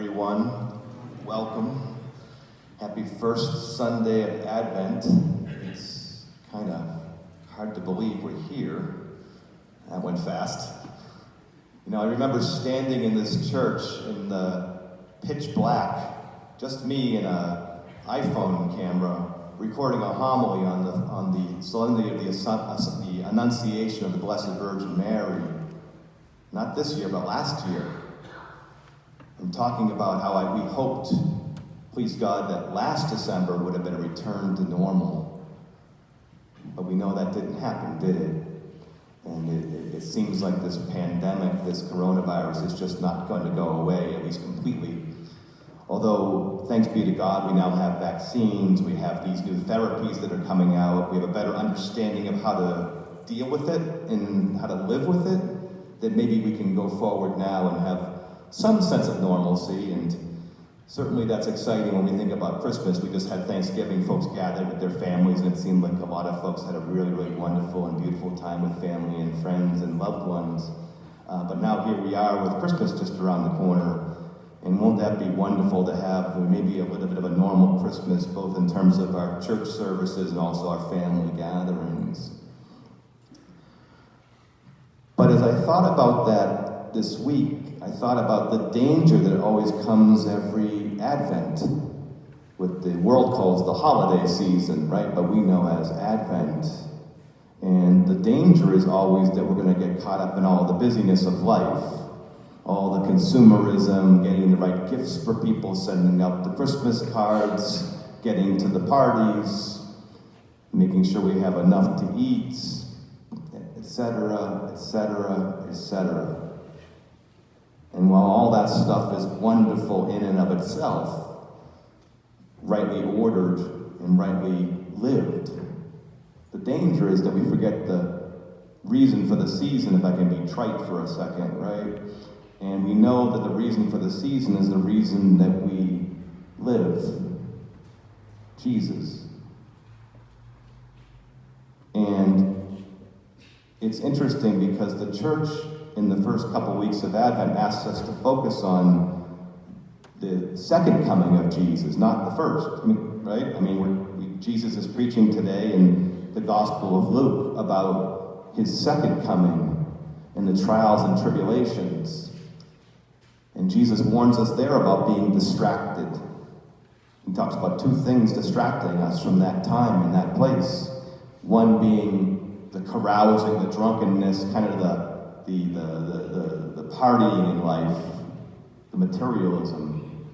everyone. Welcome. Happy first Sunday of Advent. It's kind of hard to believe we're here. That went fast. You know, I remember standing in this church in the pitch black, just me and an iPhone camera, recording a homily on the solemnity of the Annunciation of the Blessed Virgin Mary. Not this year, but last year. I'm talking about how we hoped, please God, that last December would have been a return to normal. But we know that didn't happen, did it? And it seems like this pandemic, this coronavirus, is just not going to go away, at least completely. Although, thanks be to God, we now have vaccines, we have these new therapies that are coming out, we have a better understanding of how to deal with it and how to live with it, that maybe we can go forward now and have some sense of normalcy. And certainly that's exciting when we think about Christmas. We just had Thanksgiving, folks gathered with their families, and it seemed like a lot of folks had a really, really wonderful and beautiful time with family and friends and loved ones. But now here we are with Christmas just around the corner. And won't that be wonderful to have maybe a little bit of a normal Christmas, both in terms of our church services and also our family gatherings. But as I thought about that this week, I thought about the danger that always comes every Advent, what the world calls the holiday season, right? But we know as Advent. And the danger is always that we're going to get caught up in all the busyness of life, all the consumerism, getting the right gifts for people, sending out the Christmas cards, getting to the parties, making sure we have enough to eat, etc., etc., etc. And while all that stuff is wonderful in and of itself, rightly ordered and rightly lived, the danger is that we forget the reason for the season, if I can be trite for a second, right? And we know that the reason for the season is the reason that we live, Jesus. And it's interesting because the church in the first couple weeks of Advent asks us to focus on the second coming of Jesus, not the first, right? I mean, Jesus is preaching today in the Gospel of Luke about his second coming and the trials and tribulations. And Jesus warns us there about being distracted. He talks about two things distracting us from that time and that place. One being the carousing, the drunkenness, kind of the partying in life, the materialism,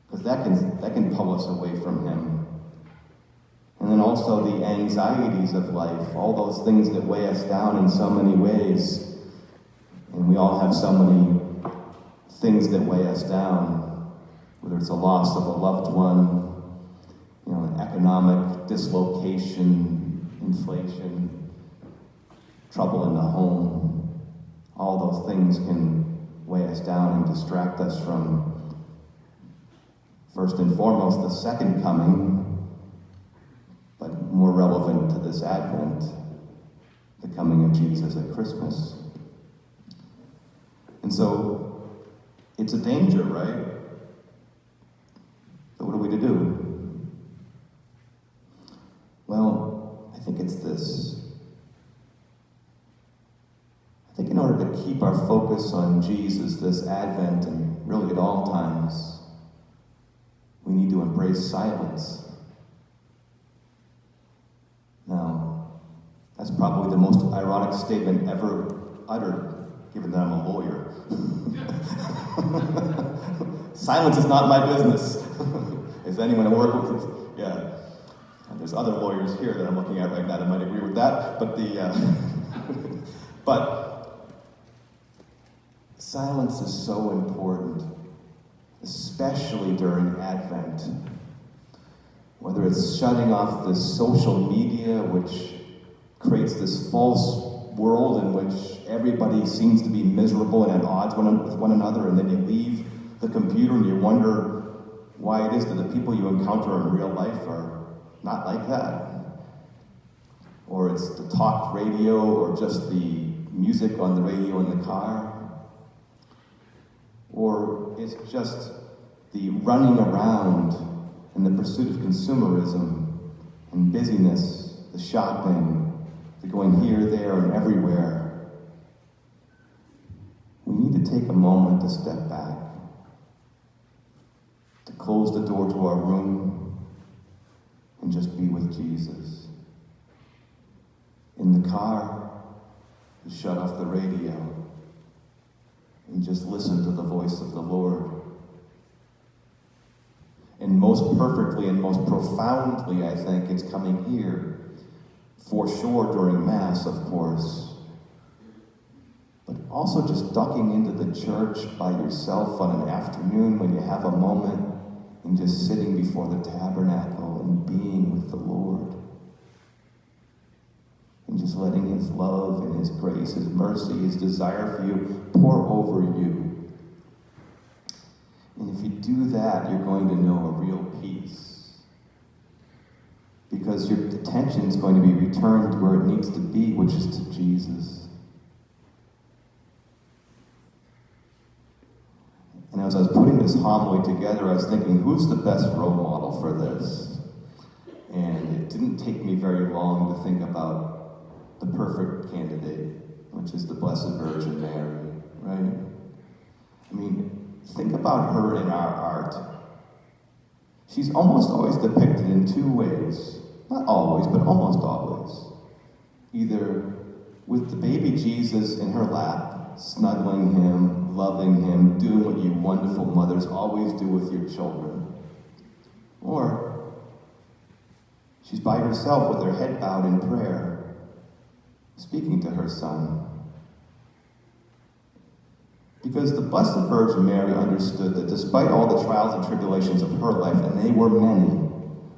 because that can pull us away from him. And then also the anxieties of life, all those things that weigh us down in so many ways. And we all have so many things that weigh us down, whether it's a loss of a loved one, an economic dislocation, inflation, trouble in the home. All those things can weigh us down and distract us from, first and foremost, the second coming, but more relevant to this Advent, the coming of Jesus at Christmas. And so, it's a danger, right? So what are we to do? Well, I think it's this. I think in order to keep our focus on Jesus this Advent and really at all times, we need to embrace silence. Now, that's probably the most ironic statement ever uttered, given that I'm a lawyer. Silence is not my business. Is anyone I work with? Yeah. And there's other lawyers here that I'm looking at right now that might agree with that, but but silence is so important, especially during Advent. Whether it's shutting off the social media, which creates this false world in which everybody seems to be miserable and at odds with one another, and then you leave the computer and you wonder why it is that the people you encounter in real life are not like that. Or it's the talk radio or just the music on the radio in the car. Or it's just the running around and the pursuit of consumerism and busyness, the shopping, the going here, there, and everywhere. We need to take a moment to step back, to close the door to our room and just be with Jesus. In the car, to shut off the radio and just listen to the voice of the Lord. And most perfectly and most profoundly, I think, it's coming here, for sure during Mass, of course, but also just ducking into the church by yourself on an afternoon when you have a moment and just sitting before the tabernacle and being with the Lord. And just letting His love and His grace, His mercy, His desire for you pour over you. And if you do that, you're going to know a real peace. Because your attention is going to be returned to where it needs to be, which is to Jesus. And as I was putting this homily together, I was thinking, who's the best role model for this? And it didn't take me very long to think about the perfect candidate, which is the Blessed Virgin Mary, right? I mean, think about her in our art. She's almost always depicted in two ways. Not always, but almost always. Either with the baby Jesus in her lap, snuggling him, loving him, doing what you wonderful mothers always do with your children. Or she's by herself with her head bowed in prayer, speaking to her Son. Because the Blessed Virgin Mary understood that despite all the trials and tribulations of her life, and they were many,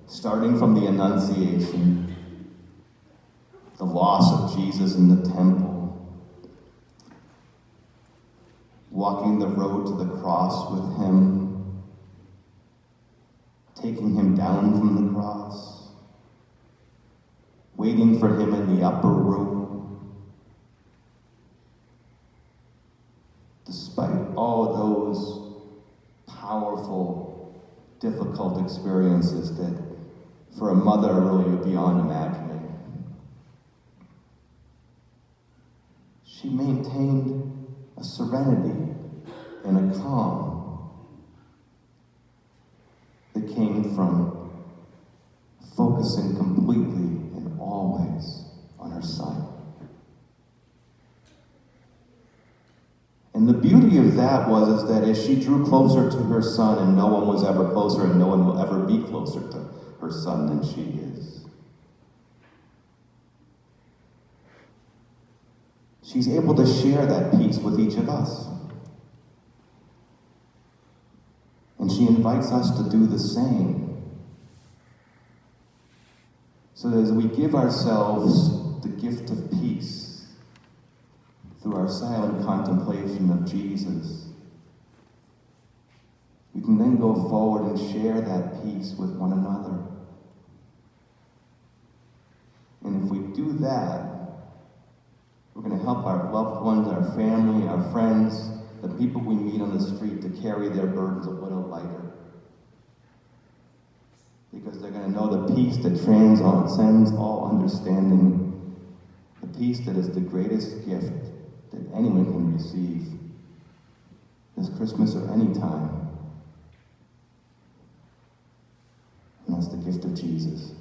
starting from the Annunciation, the loss of Jesus in the temple, walking the road to the cross with him, taking him down from the cross, waiting for him in the upper room. Despite all of those powerful, difficult experiences that for a mother are really beyond imagining, she maintained a serenity and a calm that came from focusing completely and always on her Son. And the beauty of that was that as she drew closer to her Son, and no one was ever closer and no one will ever be closer to her Son than she is, she's able to share that peace with each of us. And she invites us to do the same. So that as we give ourselves the gift of peace, through our silent contemplation of Jesus, we can then go forward and share that peace with one another. And if we do that, we're going to help our loved ones, our family, our friends, the people we meet on the street to carry their burdens a little lighter. Because they're going to know the peace that transcends all understanding, the peace that is the greatest gift that anyone can receive this Christmas or any time. And that's the gift of Jesus.